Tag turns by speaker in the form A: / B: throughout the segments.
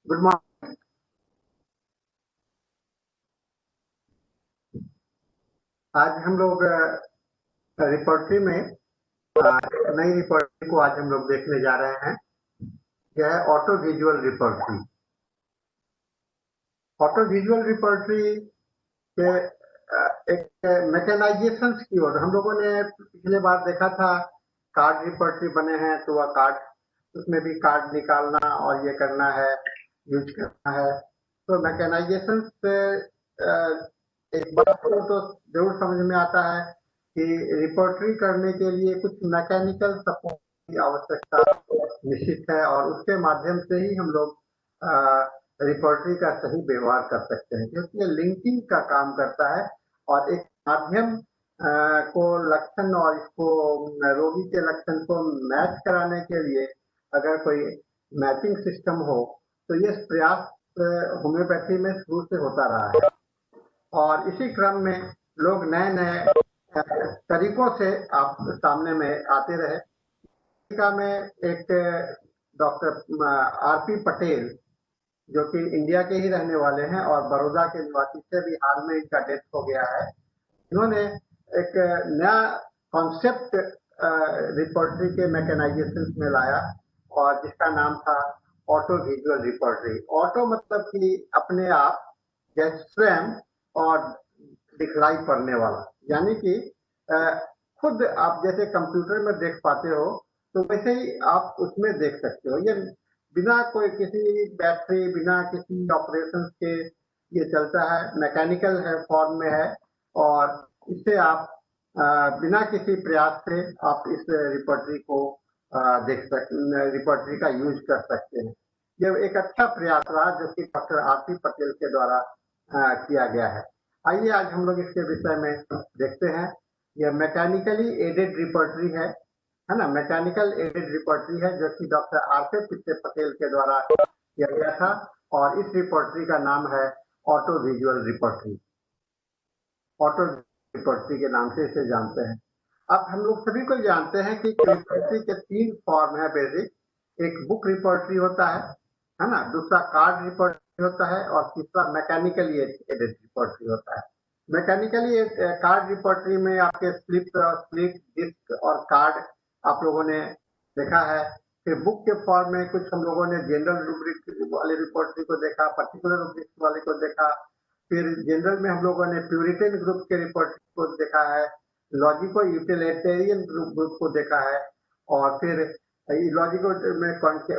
A: Good morning. आज हम लोग रिपोर्टरी में एक नई रिपोर्टरी को आज हम लोग देखने जा रहे हैं। यह है auto visual repertory. Auto visual repertory के एक मैकेनाइजेशन की ओर हम लोगों ने पिछले बार देखा था। कार्ड रिपोर्टरी बने हैं तो वह कार्ड उसमें भी कार्ड निकालना और ये करना है, यूज करना है। तो मैकेनाइजेशन से एक बात तो जरूर समझ में आता है कि रिपोर्टरी करने के लिए कुछ मैकेनिकल सपोर्ट की आवश्यकता निश्चित है और उसके माध्यम से ही हम लोग रिपोर्टरी का सही व्यवहार कर सकते हैं, क्योंकि ये लिंकिंग का काम करता है और एक माध्यम को लक्षण और इसको रोगी के लक्षण को मैच कराने के लिए अगर कोई मैचिंग सिस्टम हो तो ये प्रयास होम्योपैथी में शुरू से होता रहा है और इसी क्रम में लोग नए नए तरीकों से आप सामने में आते रहे। अमेरिका में एक डॉक्टर आरपी पटेल जो कि इंडिया के ही रहने वाले हैं और बड़ौदा के निवासी से भी हाल में इनका डेथ हो गया है। इन्होंने एक नया कॉन्सेप्ट रिपोर्टरी के मैकेनाइजेशन में लाया और जिसका नाम था ऑटो विजुअल रिपोर्टरी। ऑटो मतलब कि अपने आप, जैसे स्वयं, और दिखलाई पड़ने वाला, यानी कि खुद आप जैसे कंप्यूटर में देख पाते हो तो वैसे ही आप उसमें देख सकते हो। ये बिना कोई किसी बैटरी, बिना किसी ऑपरेशन के ये चलता है, मैकेनिकल है, फॉर्म में है और इससे आप बिना किसी प्रयास से आप इस रिपोर्टरी को देख सकते, रिपोर्टरी का यूज कर सकते हैं। यह एक अच्छा प्रयास रहा जो कि डॉक्टर आरपी पटेल के द्वारा किया गया है। आइए आज हम लोग इसके विषय में देखते हैं। यह मैकेनिकली एडेड रिपोर्टरी है ना, मैकेनिकल एडेड रिपोर्टरी है जो कि डॉक्टर आरपी पटेल के द्वारा किया गया था और इस रिपोर्टरी का नाम है auto visual repertory. Auto repertory के नाम से इसे जानते हैं। अब हम लोग सभी को जानते हैं कि रिपोर्टरी के तीन फॉर्म है बेसिक। एक बुक रिपोर्टरी होता है ना, दूसरा कार्ड रिपोर्टरी होता है और तीसरा मैकेनिकली एडेड रिपोर्टरी होता है। मैकेनिकली कार्ड रिपोर्टरी में आपके स्लिप और स्लिप डिस्क और कार्ड आप लोगों ने देखा है। फिर बुक के फॉर्म में कुछ हम लोगों ने जनरल रूब्रिक वाले रिपोर्टरी को देखा, पर्टिकुलर रूब्रिक वाले को देखा। फिर जनरल में हम लोगों ने प्यूरिटन ग्रुप के रिपोर्ट को देखा है, लॉजिको यूटिलिटेरियन ग्रुप को देखा है और फिर लॉजिको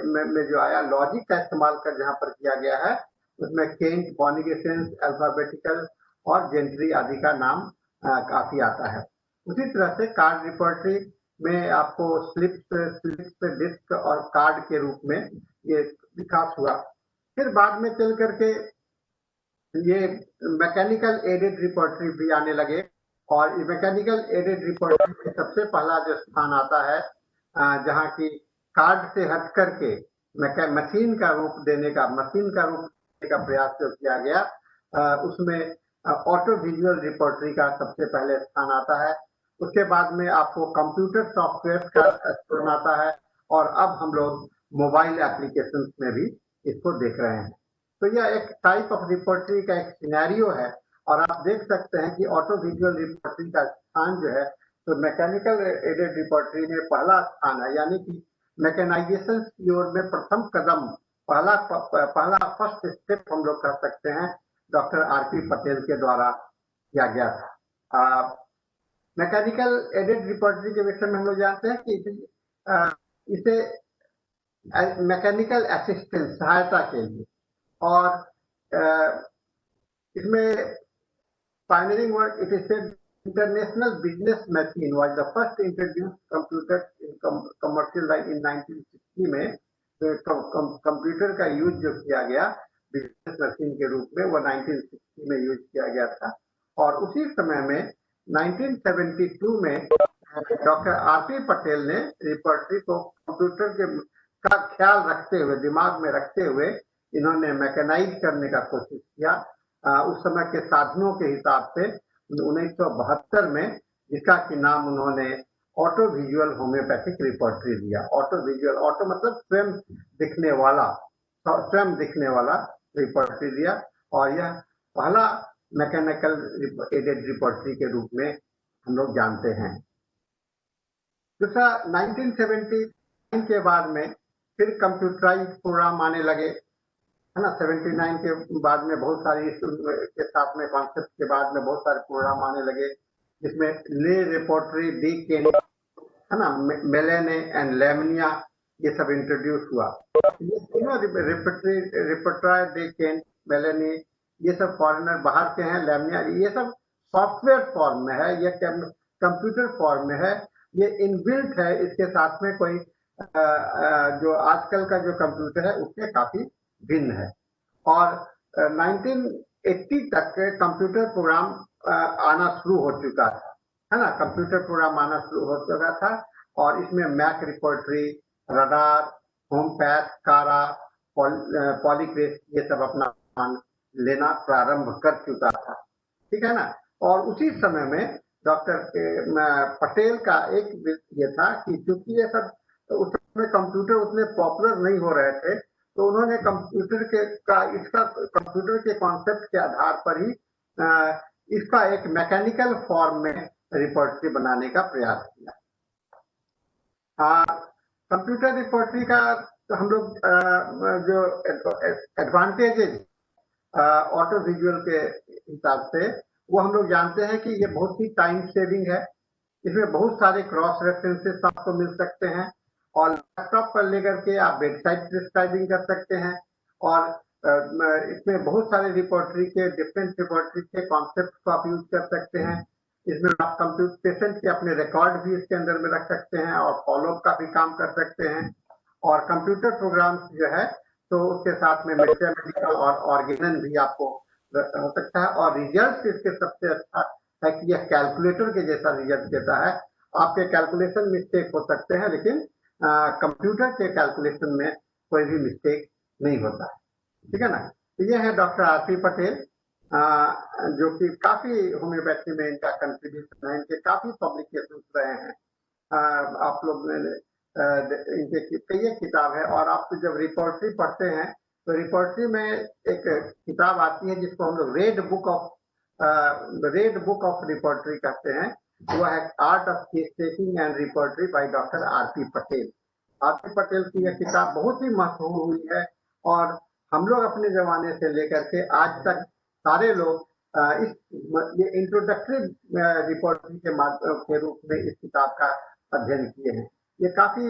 A: में जो आया, लॉजिक का इस्तेमाल कर जहां पर किया गया है उसमें केंट, बॉनिगेसेंस, अल्फाबेटिकल और जेंट्री आदि का नाम काफी आता है। उसी तरह से कार्ड रिपोर्टरी में आपको स्लिप्स, डिस्क और कार्ड के रूप में ये विकास हुआ। फिर बाद में चल करके ये मैकेनिकल एडेड रिपोर्टरी भी आने लगे और मैकेनिकल एडेड रिपोर्टरी में सबसे पहला जो स्थान आता है जहां की कार्ड से हट करके मशीन का रूप देने का प्रयास जो किया गया, उसमें ऑटो विजुअल रिपोर्टरी का सबसे पहले स्थान आता है। उसके बाद में आपको कंप्यूटर सॉफ्टवेयर का स्थान आता है और अब हम लोग मोबाइल एप्लीकेशन में भी इसको देख रहे हैं। तो यह एक टाइप ऑफ रिपोर्टरी का एक सिनेरियो है और आप देख सकते हैं कि ऑटो विजुअल रिपोर्टरी का स्थान जो है तो मैकेनिकल एडेड रिपोर्टरी में पहला स्थान है, यानी कि मैकेनाइजेशन की ओर में प्रथम कदम, पहला फर्स्ट स्टेप हम लोग कर सकते हैं, डॉक्टर आरपी पटेल के द्वारा किया गया था। मैकेनिकल एडेड रिपोर्टरी के विषय में हम लोग जानते हैं कि इसे मैकेनिकल असिस्टेंस, सहायता के लिए, और इसमें pioneering work, it is said international business machine was the first introduced computer in commercial line in 1960 में। कंप्यूटर का यूज जो किया गया बिजनेस मशीन के रूप में वो 1960 में यूज किया गया था और उसी समय में 1972 में डॉक्टर आरपी पटेल ने रिपोर्टरी को कंप्यूटर के का ख्याल रखते हुए, दिमाग में रखते हुए इन्होंने मैकेनाइज करने का कोशिश किया। उस समय के साधनों के हिसाब से 1972 में, जिसका कि नाम उन्होंने ऑटो विजुअल होम्योपैथिक रिपोर्टरी दिया। ऑटो विजुअल, ऑटो मतलब स्वयं दिखने वाला, स्वयं दिखने वाला रिपोर्टरी दिया, और यह पहला मैकेनिकल एडेड रिपोर्टरी के रूप में हम लोग जानते हैं। दूसरा, 1979 के बाद में फिर कंप्यूटराइज प्रोग्राम आने लगे, है ना। 79 के बाद में बहुत सारी के साथ में कॉन्सेप्ट के बाद में बहुत सारे प्रोग्राम आने लगे, जिसमें ले रिपोर्टरी, डी केन, है ना, मेलेने एंड लेमनिया, ये सब इंट्रोड्यूस हुआ। ये तीनों रिपोर्टरी, डी केन, मेलेनी, ये सब फॉरेनर बाहर के हैं। लेमनिया ये सब सॉफ्टवेयर फॉर्म में है, ये कंप्यूटर फॉर्म में है, ये इनबिल्ट है। इसके साथ में कोई जो आजकल का जो कंप्यूटर है उससे काफी भिन्न है। और 1980 तक कंप्यूटर प्रोग्राम आना शुरू हो चुका था, है ना। कंप्यूटर प्रोग्राम आना शुरू हो चुका था, और इसमें मैक रिपोर्टरी, रडार, होमपैथ, कारा, पॉलीक्रेस, ये सब अपना स्थान लेना प्रारंभ कर चुका था, ठीक है ना। और उसी समय में डॉक्टर पटेल का एक ये था कि चूंकि ये सब उस समय कंप्यूटर उतने पॉपुलर नहीं हो रहे थे, तो उन्होंने कंप्यूटर के कॉन्सेप्ट के आधार पर ही इसका एक मैकेनिकल फॉर्म में रिपोर्टरी बनाने का प्रयास किया। कंप्यूटर रिपोर्टरी का तो हम लोग जो एडवांटेजेस ऑटो विजुअल के हिसाब से वो हम लोग जानते हैं कि ये बहुत ही टाइम सेविंग है। इसमें बहुत सारे क्रॉस रेफरेंसेस आपको मिल सकते हैं, और लैपटॉप पर लेकर के आप बेडसाइड प्रिस्क्राइबिंग कर सकते हैं। और इसमें बहुत सारे रिपोर्टरी के डिफरेंट रिपोर्टरी के कॉन्सेप्ट को आप यूज कर सकते हैं। इसमें आप कंप्यूटर पेशेंट के अपने रिकॉर्ड भी इसके अंदर में रख सकते हैं, और फॉलोअप का भी काम कर सकते हैं। और कंप्यूटर प्रोग्राम्स जो है तो उसके साथ में मैथमेटिकल और ऑर्गेनन भी आपको हो सकता है। और रिजल्ट इसके सबसे अच्छा है कि यह कैलकुलेटर के जैसा रिजल्ट देता है। आपके कैलकुलेशन मिस्टेक हो सकते हैं, लेकिन कंप्यूटर के कैलकुलेशन में कोई भी मिस्टेक नहीं होता है, ठीक है ना। तो ये है डॉक्टर आरपी पटेल, जो कि काफी होम्योपैथी में इनका कंट्रीब्यूशन है, इनके काफी पब्लिकेशन रहे हैं। आप लोग इनके कई किताब है, और आप जब रिपोर्टरी पढ़ते हैं तो रिपोर्टरी में एक किताब आती है जिसको हम लोग रेड बुक ऑफ रिपोर्टरी कहते हैं। वो है art of case taking and repertory by doctor RP Patel. RP Patel की यह किताब बहुत ही मशहूर हुई है, और हम लोग अपने जमाने से लेकर के आज तक सारे लोग ये इंट्रोडक्टरी रिपोर्टरी के रूप में इस किताब का अध्ययन किए हैं। ये काफी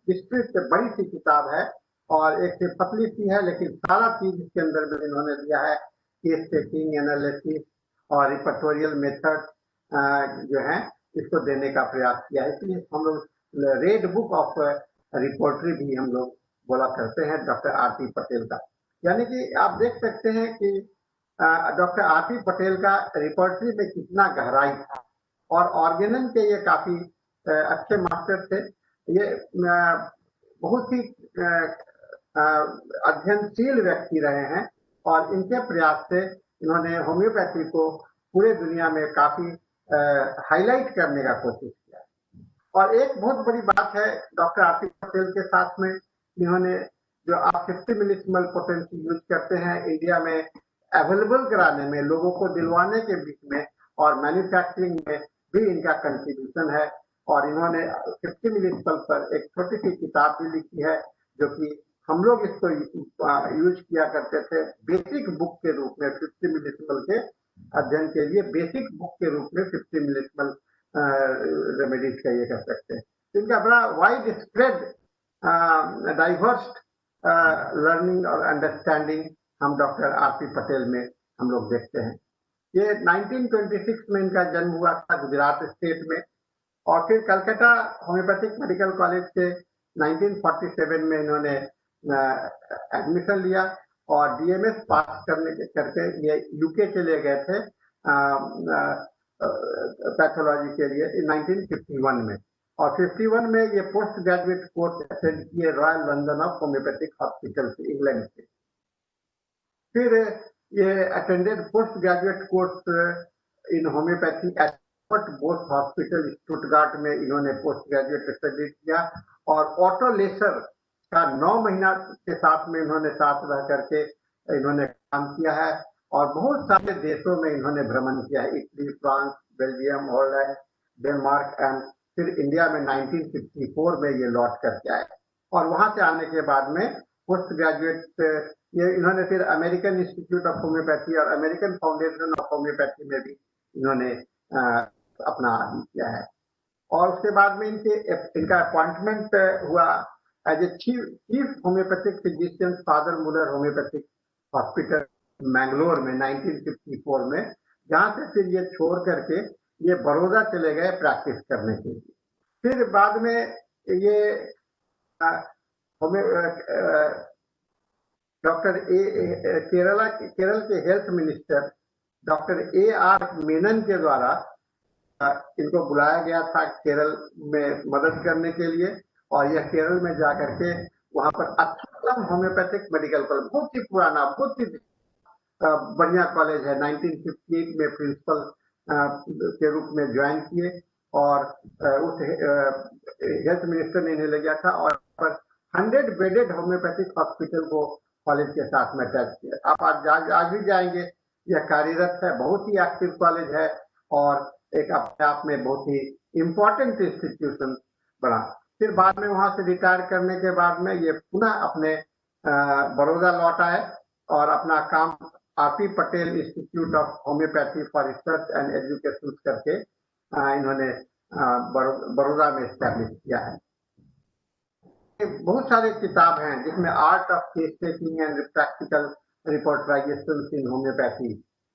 A: विस्तृत बड़ी सी किताब है, और एक पतली सी है, लेकिन सारा चीज इसके अंदर में इन्होंने दिया है। केस टेकिंग, एनालिसिस और रिपोर्टोरियल मेथड जो है इसको देने का प्रयास किया है। इसलिए हम लोग रेड बुक ऑफ रिपोर्टरी भी हम लोग बोला करते हैं डॉक्टर आरपी पटेल का। यानी कि आप देख सकते हैं कि डॉक्टर आरपी पटेल का रिपोर्टरी में कितना गहराई था, और ऑर्गेनन के ये काफी अच्छे मास्टर थे। ये बहुत ही अध्ययनशील व्यक्ति रहे हैं, और इनके प्रयास से इन्होंने होम्योपैथी को पूरे दुनिया में काफी हाईलाइट करने का कोशिश किया। और एक बहुत बड़ी बात है डॉक्टर आरपी पटेल के साथ में, इन्होंने जो आप 50 मिलीसिमल पोटेंसी यूज करते हैं इंडिया में अवेलेबल कराने में, लोगों को दिलवाने के बीच में और मैन्युफैक्चरिंग में भी इनका कंट्रीब्यूशन है। और इन्होंने 50 मिलीसिमल पर एक छोटी सी किताब भी लिखी है, जो कि हम लोग इसको यूज किया करते थे बेसिक बुक के रूप में। 50 मिलीसिमल के अध्ययन के लिए बेसिक बुक के रूप में 50 मिलीसिमल रेमेडीज का ये कर सकते हैं। इनका बड़ा वाइड स्प्रेड डाइवर्स लर्निंग और अंडरस्टैंडिंग हम डॉक्टर आरपी पटेल में हम लोग देखते हैं। ये 1926 में इनका जन्म हुआ था गुजरात स्टेट में, और फिर कलकत्ता होम्योपैथिक मेडिकल कॉलेज से 1947 में इन्होंने एडमिशन लिया, और डीएमएस पास करके ये यूके चले गए थे पैथोलॉजी के लिए 1951 में। और 51 में ये पोस्ट ग्रेजुएट कोर्स अटेंड किए royal London of homeopathic hospital से, इंग्लैंड से। फिर ये attended post graduate course in homeopathy at Bose hospital Stuttgart में इन्होंने पोस्ट ग्रेजुएट स्टडी किया, और ऑटो लेसर का 9 महीना के साथ में इन्होंने साथ रह करके इन्होंने काम किया है और बहुत सारे देशों में इन्होंने भ्रमण किया है, Italy, France, Belgium, Holland, Denmark and फिर इंडिया में 1954 में ये लौट करके आए और वहां से आने के बाद में पोस्ट ग्रेजुएट ये इन्होंने फिर अमेरिकन इंस्टीट्यूट ऑफ होम्योपैथी और अमेरिकन फाउंडेशन ऑफ होम्योपैथी में भी इन्होंने अपना किया है और उसके बाद में इनका अपॉइंटमेंट हुआ as a chief homeopathic physician father Muller homeopathic hospital Mangalore में 1954 में, जहां से फिर ये छोड़ करके ये बड़ौदा चले गए प्रैक्टिस करने के लिए। फिर बाद में ये डॉक्टर केरल के health minister doctor AR Menon के द्वारा इनको बुलाया गया था केरल में मदद करने के लिए और यह केरल में जाकर के वहां पर अथर्वम होम्योपैथिक मेडिकल कॉलेज, बहुत ही पुराना, बहुत ही बढ़िया कॉलेज है, 1958 में प्रिंसिपल के रूप में ज्वाइन किए और उस हेल्थ मिनिस्टर ने इन्हें ले गया था और 100 बेडेड होम्योपैथिक हॉस्पिटल को कॉलेज के साथ में अटैच किया। आप आज भी जाएंगे, यह कार्यरत है, बहुत ही एक्टिव कॉलेज है और एक अपने आप में बहुत ही इम्पोर्टेंट इंस्टीट्यूशन बना। फिर बाद में वहां से रिटायर करने के बाद में ये पुनः अपने बड़ौदा लौट आए और अपना काम RP Patel institute of homeopathy for research and education करके इन्होंने बड़ौदा में स्टैब्लिश किया है। बहुत सारे किताब हैं जिसमें art of case taking and practical repertorisation in homoeopathy,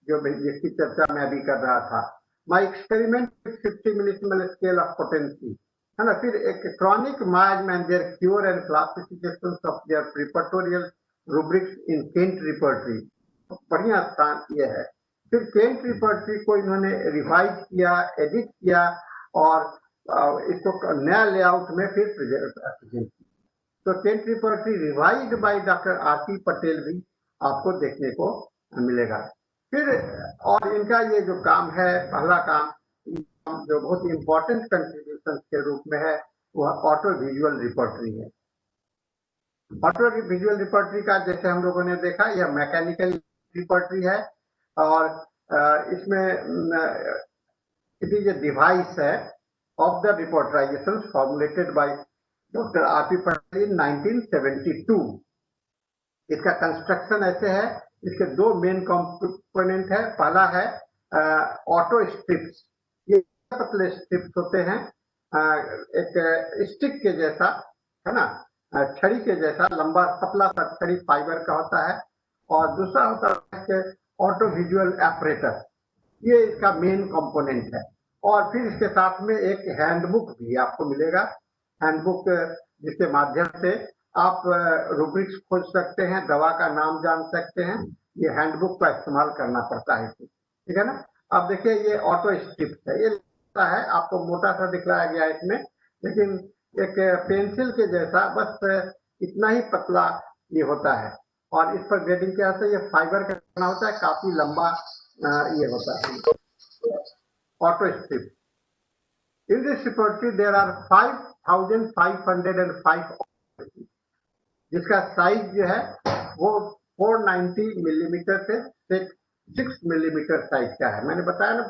A: जो जिसकी चर्चा मैं अभी कर रहा था। My experiment 50 millesimal scale of potency, है ना। फिर एक chronic miasma and their cure and classification of their preparatorial rubrics in Kent repertory, बढ़िया स्थान ये है। फिर केंट रिपर्टरी को इन्होंने रिवाइज किया, एडिट किया और इसको नया लेआउट में फिर प्रेजेंट किया। तो Kent repertory revised bye doctor RP Patel भी आपको देखने को मिलेगा। फिर और इनका ये जो काम है, पहला काम जो बहुत इंपॉर्टेंट कंट्रीब्यूशन के रूप में है वह ऑटो विजुअल रिपर्टरी है। ऑटो विजुअल रिपर्टरी का जैसे हम लोगों ने देखा, यह मैकेनिकल रिपर्टरी है और इसमें इट इज ए डिवाइस है of the repertorisation formulated by doctor RP Patel in 1972। इसका कंस्ट्रक्शन ऐसे है, इसके दो मेन कंपोनेंट है। पहला है ऑटो स्ट्रिप्स, ये पतले स्ट्रिप्स होते हैं, एक स्टिक के जैसा, है ना, छड़ी के जैसा लंबा पतला सा छड़ी फाइबर का होता है। और दूसरा होता है ऑटो विजुअल ऑपरेटर, ये इसका मेन कंपोनेंट है। और फिर इसके साथ में एक हैंडबुक भी आपको मिलेगा, हैंडबुक जिसके माध्यम से आप रूब्रिक्स खोज सकते हैं, दवा का नाम जान सकते हैं। ये हैंडबुक का इस्तेमाल करना पड़ता है, ठीक है ना। अब देखिए ये ऑटो स्ट्रिप्स है, ये लगता है आपको मोटा सा दिखलाया गया है इसमें, लेकिन एक पेंसिल के जैसा, बस इतना ही पतला ये होता है। और इस पर ग्रेडिंग क्या होता है, ये फाइबर का बना होता है, काफी लंबा ये होता है auto strip. In this repertory there are 5,505 जिसका साइज जो है वो 490 मिलीमीटर से 6 मिलीमीटर साइज का है। मैंने बताया ना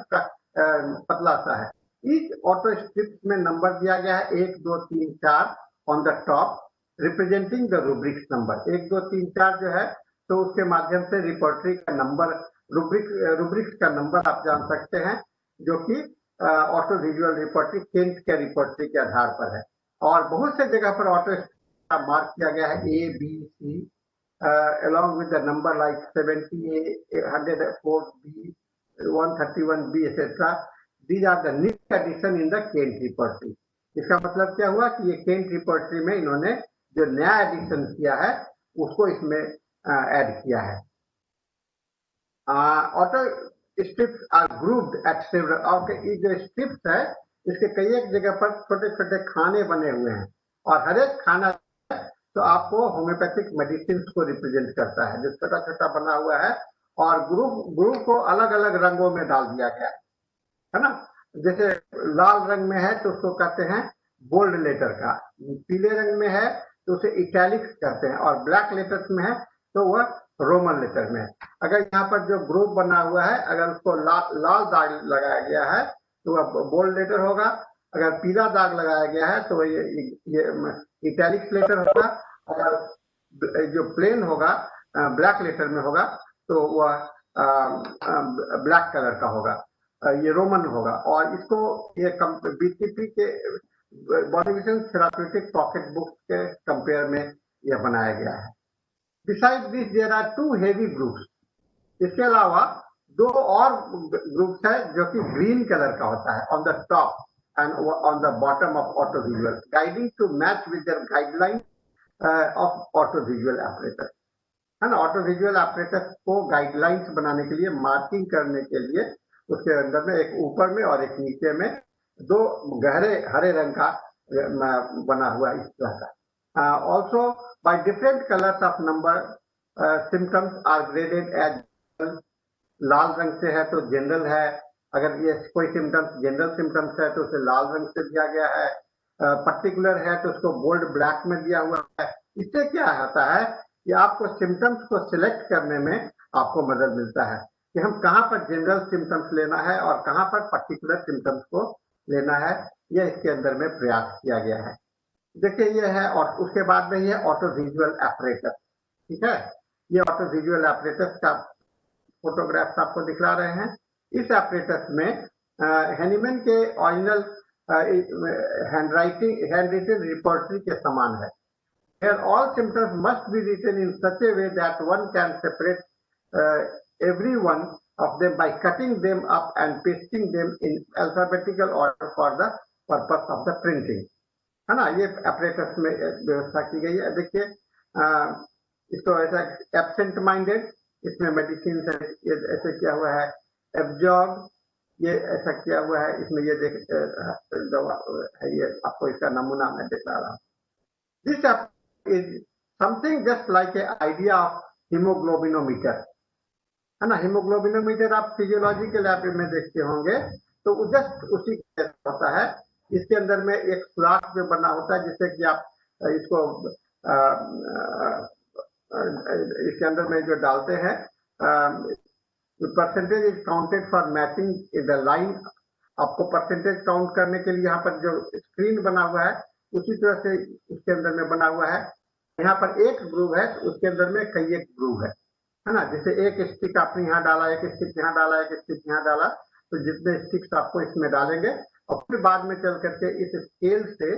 A: पतला सा है। इस ऑटो स्ट्रिप में नंबर दिया गया है 1, 2, 3, 4 on the top representing the rubrics number. 1, 2, 3, 4 जो है तो उसके माध्यम से रिपर्टरी का नंबर, रूब्रिक्स का नंबर आप जान सकते हैं, जो कि ऑटो विजुअल रिपर्टरी केंट के रिपर्टरी के आधार पर है। और बहुत से जगह पर ऑटो मार्क किया गया है ABC along with the number like 70A, 104B, 131B etc. These are the new addition in the Kent repertory. इसका मतलब क्या हुआ कि ये केंट रिपर्टरी में इन्होंने जो नया एडिशन किया है उसको इसमें ऐड किया है। Auto strips are grouped at several, और ये जो स्ट्रिप्स है इसके कई एक जगह पर छोटे छोटे खाने बने हुए हैं और हर एक खाना तो आपको होम्योपैथिक मेडिसिन को रिप्रेजेंट करता है, जो छोटा छोटा बना हुआ है। और ग्रुप को अलग अलग रंगों में डाल दिया गया है ना। जैसे लाल रंग में है तो उसको कहते हैं बोल्ड लेटर का, पीले रंग में है तो उसे इटैलिक्स कहते हैं, और ब्लैक लेटर्स में है तो वह रोमन लेटर में है। अगर यहाँ पर जो ग्रुप बना हुआ है, अगर उसको लाल दाग लगाया गया है तो वह बोल्ड लेटर होगा, अगर पीला दाग लगाया गया है तो ये इटैलिक्स लेटर होगा, अगर जो प्लेन होगा ब्लैक लेटर में होगा तो वह ब्लैक कलर का होगा, ये रोमन होगा। और इसको ये बीटीपी के body vision therapeutic pocket book के कंपेयर में यह बनाया गया है। Besides this there are 2 heavy groups. इसके अलावा 2 और ग्रुप्स है जो कि ग्रीन कलर का होता है, on the top and on the bottom of autovisual, guiding to match with their guideline of autovisual apparatus, है ना। ऑटोविजुअल apparatus को गाइडलाइंस बनाने के लिए, मार्किंग करने के लिए उसके अंदर में एक ऊपर में और एक नीचे में 2 गहरे हरे रंग का बना हुआ इस तरह का। Also by different colours of number symptoms are graded as, लाल रंग से है तो जनरल है, अगर ये कोई सिम्टम्स जनरल सिम्टम्स है तो उसे लाल रंग से दिया गया है, पर्टिकुलर है तो उसको बोल्ड ब्लैक में दिया हुआ है। इससे क्या होता है कि आपको सिम्टम्स को सिलेक्ट करने में आपको मदद मिलता है कि हम कहाँ पर जनरल सिम्टम्स लेना है और कहाँ पर पर्टिकुलर सिम्टम्स को लेना है, यह इसके अंदर में प्रयास किया गया है। देखिए ये है, और उसके बाद में ये ऑटो विजुअल apparatus, ठीक है। ये ऑटो विजुअल apparatus का फोटोग्राफ्स आपको दिखला रहे हैं। इस apparatus में हैनीमैन के ओरिजिनल हैंड रिटन रिपोर्टरी के समान है। Here all symptoms must be written in such a way that one can separate every one of them by cutting them up and pasting them in alphabetical order for the purpose of the printing, है ना। ये apparatus में व्यवस्था की गई है। देखिए इसको ऐसा एब्सेंट माइंडेड, इसमें मेडिसिन ऐसे किया हुआ है, एब्जॉर्ब ये ऐसा किया हुआ है, इसमें ये देख दवा है, ये आपको इसका नमूना मैं दिखा रहा हूँ। This is something just like a idea of haemoglobinometer, है ना। हीमोग्लोबिनोमीटर आप फिजियोलॉजी के लैब में देखते होंगे तो जस्ट उसी जैसा होता है। इसके अंदर में एक सुराख में बना होता है जिससे कि आप इसको इसके अंदर में जो डालते हैं, percentage is counted for matching in the line. आपको परसेंटेज काउंट करने के लिए यहाँ पर जो स्क्रीन बना हुआ है उसी तरह से इसके अंदर में बना हुआ है। यहाँ पर एक ग्रूव है तो उसके अंदर में कई एक ग्रूव है ना। जैसे एक स्टिक आपने यहाँ डाला, एक स्टिक यहाँ डाला, एक स्टिक यहाँ डाला, तो जितने स्टिक्स आपको इसमें डालेंगे और फिर बाद में चल करके इस स्केल से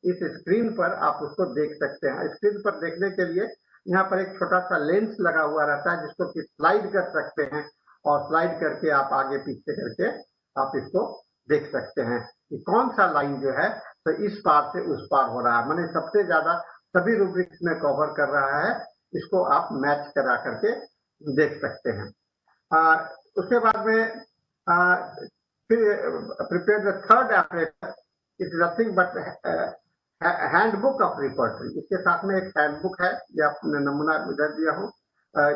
A: इस स्क्रीन पर आप उसको देख सकते हैं। स्क्रीन पर देखने के लिए यहाँ पर एक छोटा सा लेंस लगा हुआ रहता है जिसको कि स्लाइड कर सकते हैं, और स्लाइड करके आप आगे पीछे करके आप इसको देख सकते हैं कि कौन सा लाइन जो है तो इस पार से उस पार हो रहा है, माने सबसे ज्यादा सभी रूब्रिक्स में कवर कर रहा है। इसको आप मैच करा करके देख सकते हैं। उसके बाद में फिर prepare the third apparatus is nothing but handbook of repertory. इसके साथ में एक हैंडबुक है, ये आपने नमूना इधर दिया हूँ,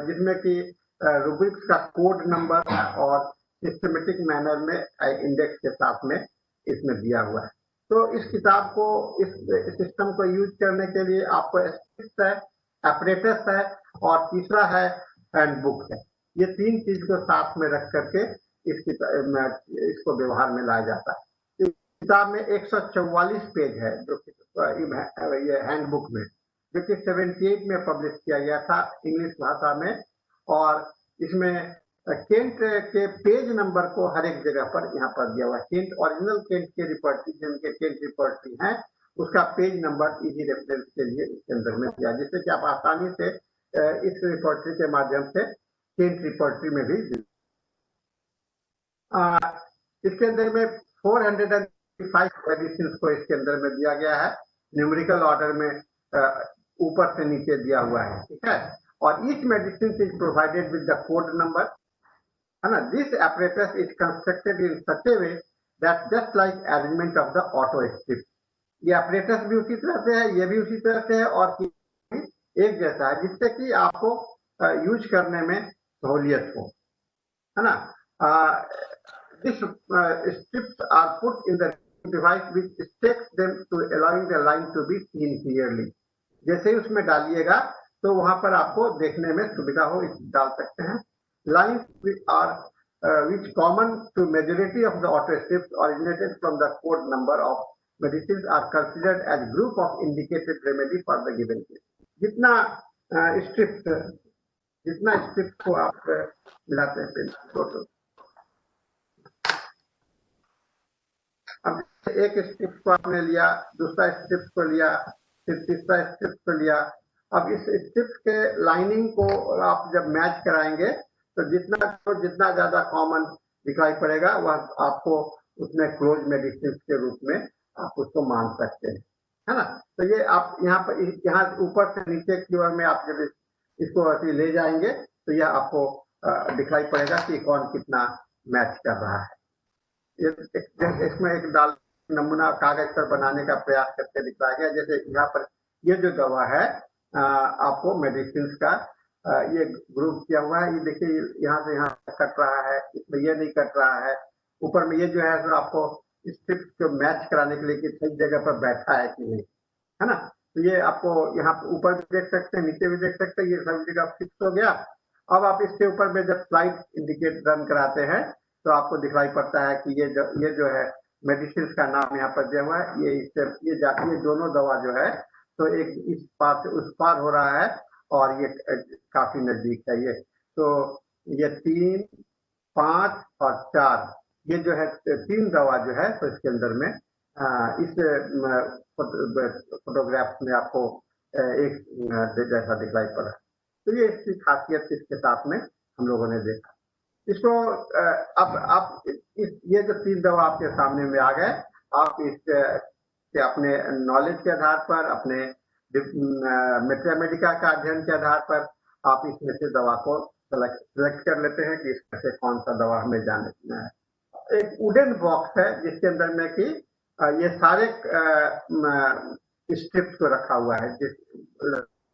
A: जिसमें कि रूब्रिक्स का कोड नंबर और सिस्टमेटिक मैनर में इंडेक्स के साथ में इसमें दिया हुआ है। तो इस किताब को, इस सिस्टम को यूज करने के लिए आपको स्क्रिप्ट है, apparatus है और तीसरा है हैंडबुक है। ये 3 चीज को साथ में रख करके इसको व्यवहार में लाया जाता है। इस किताब में 144 पेज है जो कि ये हैंडबुक में, जो कि 78 में पब्लिश किया गया था इंग्लिश भाषा में। और इसमें केंट के पेज नंबर को हर एक जगह पर यहाँ पर दिया हुआ है। केंट ओरिजिनल केंट के रिपोर्टरी, जिनके केंट रिपोर्टरी है, उसका पेज नंबर इजी रेफरेंस के लिए इसके अंदर में दिया, जिससे कि आप आसानी से इस रिपोर्टरी के माध्यम से केंट रिपोर्टरी में भी इसके अंदर में 405 मेडिसिन को इसके अंदर में दिया गया है, न्यूमेरिकल ऑर्डर में ऊपर से नीचे दिया हुआ है, ठीक है। और each medicine is provided with the code number, है ना। This apparatus is constructed in such a way that just like arrangement of the auto script, ये apparatus भी उसी तरह से है, ये भी उसी तरह से है और एक जैसा है, जिससे कि आपको यूज करने में सहूलियत हो, है ना। These strips are put in the device which stakes them to allowing the line to be seen clearly. जैसे ही उसमें डालिएगा तो वहां पर आपको देखने में सुविधा हो, डाल सकते हैं। Lines are which common to majority of the auto strips originated from the code number of medicines are considered as group of indicated remedy for the given case। जितना स्ट्रिप्स को आप मिलाते हैं टोटल। अब एक स्ट्रिप को आपने लिया, दूसरा स्ट्रिप को लिया, फिर तीसरा स्ट्रिप को लिया। अब इस स्ट्रिप के लाइनिंग को आप जब मैच कराएंगे तो जितना ज्यादा कॉमन दिखाई पड़ेगा वह आपको उसमें क्लोज मेडिसिन के रूप में आप उसको मान सकते हैं, है ना। तो ये आप यहाँ ऊपर से नीचे की ओर में आप जब इसको ऐसे ले जाएंगे तो यह आपको दिखाई पड़ेगा कि कौन कितना मैच कर रहा है। इसमें एक नमूना कागज पर बनाने का प्रयास करके दिखाया गया। जैसे यहाँ पर ये जो दवा है आपको मेडिसिन का ये ग्रुप किया हुआ है। ये देखिए यहाँ से यहाँ कट रहा है, इसमें ये नहीं कट रहा है। ऊपर में ये जो है तो आपको स्ट्रिप को मैच कराने के लिए कि सही जगह पर बैठा है कि नहीं, है ना। तो ये आपको यहाँ ऊपर भी देख सकते हैं, नीचे भी देख सकते हैं। ये सभी जगह फिक्स हो गया। अब आप इसके ऊपर में जब स्लाइड इंडिकेट रन कराते हैं तो आपको दिखाई पड़ता है कि ये जो है मेडिसिन का नाम यहाँ पर दिया हुआ है। ये दोनों दवा जो है तो एक इस पार से उस पार हो रहा है और ये काफी नजदीक है। ये तो ये 3, 5 और 4 ये जो है 3 दवा जो है तो इसके अंदर में इस फोटोग्राफ में आपको एक जैसा दिखाई पड़ा। तो ये इसकी खासियत इसके साथ में हम लोगों ने देखा इसको। अब आप ये जो 3 दवा आपके सामने में आ गए, आप इसके अपने नॉलेज के आधार पर, अपने मैथमेटिका का अध्ययन के आधार पर आप इसमें से दवा को सिलेक्ट कर लेते हैं कि इसमें से कौन सा दवा हमें जाना है। एक वुडन बॉक्स है जिसके अंदर में कि ये सारे स्ट्रिप्स को रखा हुआ है। जिस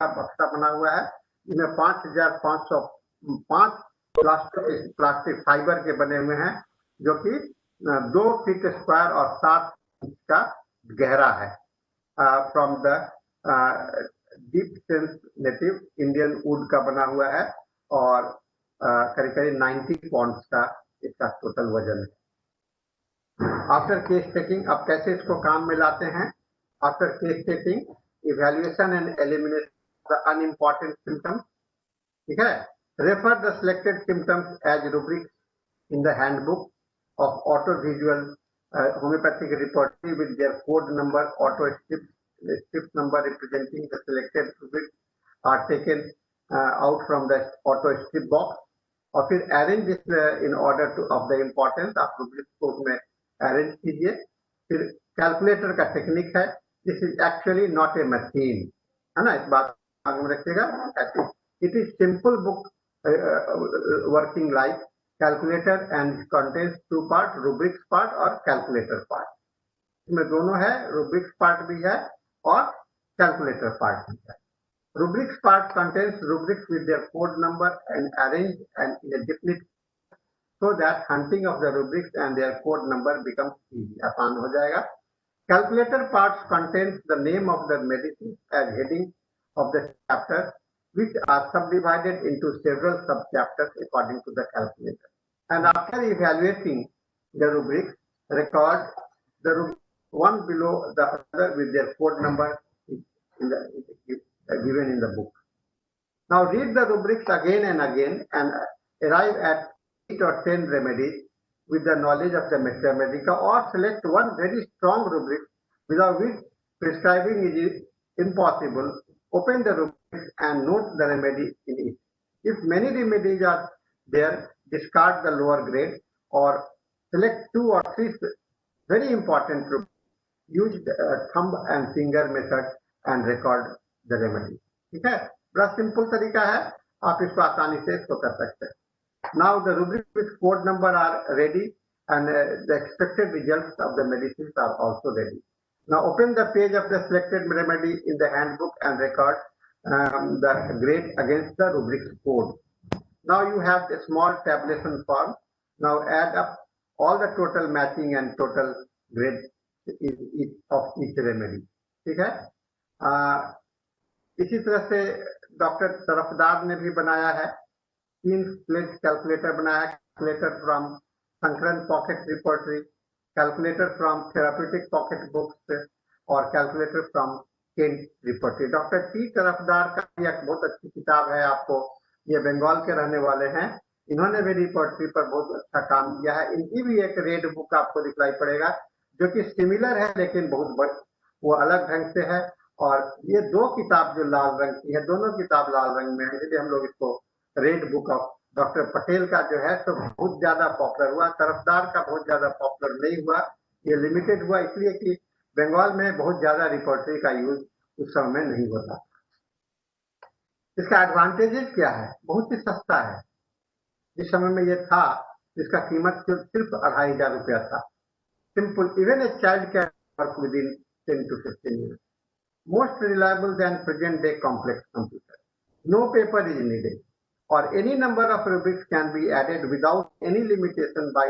A: बक्सा बना हुआ है इसमें 5505 प्लास्टिक फाइबर के बने हुए हैं जो कि 2 फीट स्क्वायर और 7 इंच का गहरा है। From the deep sensitive Indian would का बना हुआ है और करीब करीब 90 पाउंड्स का इसका टोटल वजन है। आफ्टर केस टेकिंग, अब कैसे इसको काम में लाते हैं। After case taking, evaluation and elimination the unimportant symptoms, ठीक है। Refer the selected symptoms as rubrics in the handbook of auto visual homeopathic repertory with their code number. Auto strip number representing the selected rubrics are taken out from the auto strip box और फिर arrange this in order two of the importance. आप rubrics को उसमें arrange कीजिए। फिर calculator का technique है, this is actually not a machine, है ना। इस बात में रखिएगा। It is simple book working like calculator and contains 2 part, rubrics part और कैलकुलेटर पार्ट। इसमें दोनों है, रुब्रिक्स पार्ट भी है और कैलकुलेटर पार्ट भी है। Rubrics part contains rubrics with their code number and arranged and in a definite so that hunting of the rubrics and their code number becomes easy, आसान हो जाएगा। Calculator parts contains the name of the medicine as heading of the chapter, which are subdivided into several sub-chapters according to the calculator. And after evaluating the rubrics, record the one below the other with their code number given in the book. Now read the rubrics again and again and arrive at 8 or 10 remedies with the knowledge of the Mathematica, or select one very strong rubric without which prescribing is impossible. Open the rubric and note the remedy in it. If many remedies are there, discard the lower grade or select 2 or 3 very important rubrics. Use the thumb and finger method and record the remedy. ठीक है, बड़ा simple तरीका है, आप इसको आसानी से इसको कर सकते हैं। Now the rubric with code number are ready and the expected results of the medicines are also ready. Now open the page of the selected remedy in the handbook and record the grade against the rubric's code. Now you have a small tabulation form. Now add up all the total matching and total grade of each remedy. ठीक है, इसी तरह से doctor तरफदार ने भी बनाया है, 3 slate calculator बनाया है, calculator from Sankaran pocket repertory, calculator from therapeutic pocket books और calculator from Kent repertory. Doctor T Tarafdar का भी एक बहुत अच्छी किताब है, आपको, ये बंगाल के रहने वाले हैं, इन्होंने भी रिपोर्टरी पर बहुत अच्छा काम किया है। इनकी भी एक रेड बुक आपको दिखलाई पड़ेगा, जो कि सिमिलर है लेकिन बहुत वो अलग ढंग से है। और ये 2 किताब जो लाल रंग की है, दोनों किताब लाल रंग में है, इसलिए हम लोग इसको red book of doctor Patel का जो है तो बहुत ज्यादा पॉपुलर हुआ। तरफदार का बहुत ज्यादा पॉपुलर नहीं हुआ, ये लिमिटेड हुआ इसलिए कि बंगाल में बहुत ज्यादा रिपोर्टरी का यूज उस समय में नहीं होता। इसका एडवांटेजेस क्या है? बहुत ही सस्ता है। जिस समय में ये था, इसका कीमत सिर्फ 2500 रुपया था। Simple, even a child can work with in 10 to 15 years. Most reliable than present day complex computer. No paper is needed, or any number of rubrics can be added without any limitation by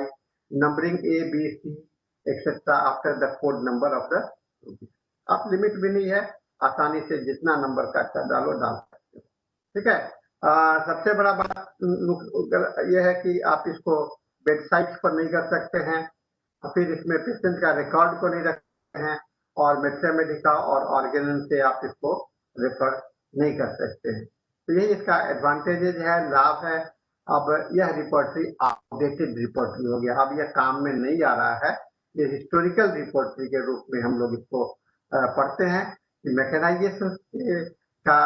A: numbering A, B, C, etc. after the code number of the rubric. अब limit भी नहीं है, आसानी से जितना number का डालो डाल सकते हो। ठीक है। सबसे बड़ा बात यह है कि आप इसको वेबसाइट्स पर नहीं कर सकते हैं, फिर इसमें पेशेंट का रिकॉर्ड को नहीं रखते हैं, और मैथमेटिका और ऑर्गेनन से आप इसको रेफर नहीं कर सकते हैं। तो यही इसका एडवांटेजेज है, लाभ है। अब यह रिपोर्टरी आउटडेटेड रिपोर्टरी हो गया, अब यह काम में नहीं आ रहा है। ये हिस्टोरिकल रिपोर्टरी के रूप में हम लोग इसको पढ़ते हैं कि मैकेनाइजेशन का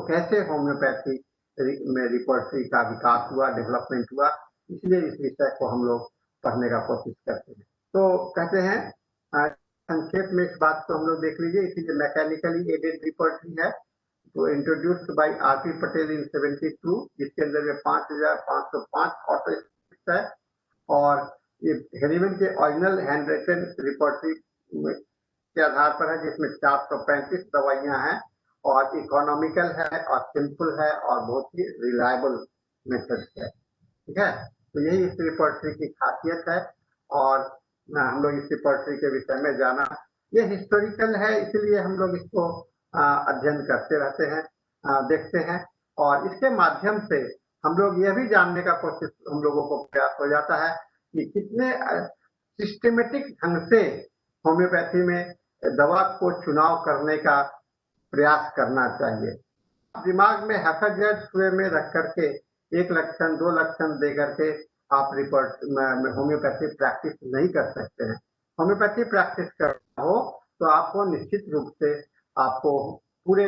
A: कैसे होम्योपैथी में रिपोर्टरी का विकास हुआ, डेवलपमेंट हुआ, इसलिए इस विषय को हम लोग पढ़ने का कोशिश करते हैं। तो कहते हैं संक्षेप में इस बात को हम लोग देख लीजिए, इसीलिए मैकेनिकली एडेड रिपोर्टरी है, तो इंट्रोड्यूस्ड बाय आर.पी. पटेल इन 72, जिसके अंदर में 5505 ऑटो है, और ये हेरीमन के ओरिजिनल हैंड रिटन रिपोर्टरी के आधार पर है, जिसमें 435 दवाइयां हैं, और इकोनॉमिकल है और सिंपल है और बहुत ही रिलायबल मेथड है। ठीक है, तो यही इस रिपोर्टरी की खासियत है, और हम लोग इस रिपोर्टरी के विषय में जाना, ये हिस्टोरिकल है, इसलिए हम लोग इसको अध्ययन करते रहते हैं, देखते हैं, और इसके माध्यम से हम लोग यह भी जानने का कोशिश हम लोगों को प्रयास हो जाता है कि कितने सिस्टमेटिक ढंग से होम्योपैथी में दवा को चुनाव करने का प्रयास करना चाहिए। दिमाग में हैफेजर्ड वे में रख करके 1 लक्षण 2 लक्षण दे करके आप रिपोर्ट होम्योपैथी प्रैक्टिस नहीं कर सकते हैं। होम्योपैथी प्रैक्टिस करना हो तो आपको निश्चित रूप से आपको पूरे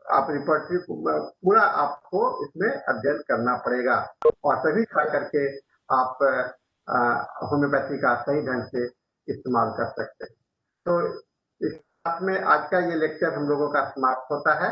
A: आप रिपोर्टरी पूरा आपको इसमें अध्ययन करना पड़ेगा, और तभी खा करके आप होम्योपैथी का सही ढंग से इस्तेमाल कर सकते हैं। तो इस बात में आज का ये लेक्चर हम लोगों का समाप्त होता है।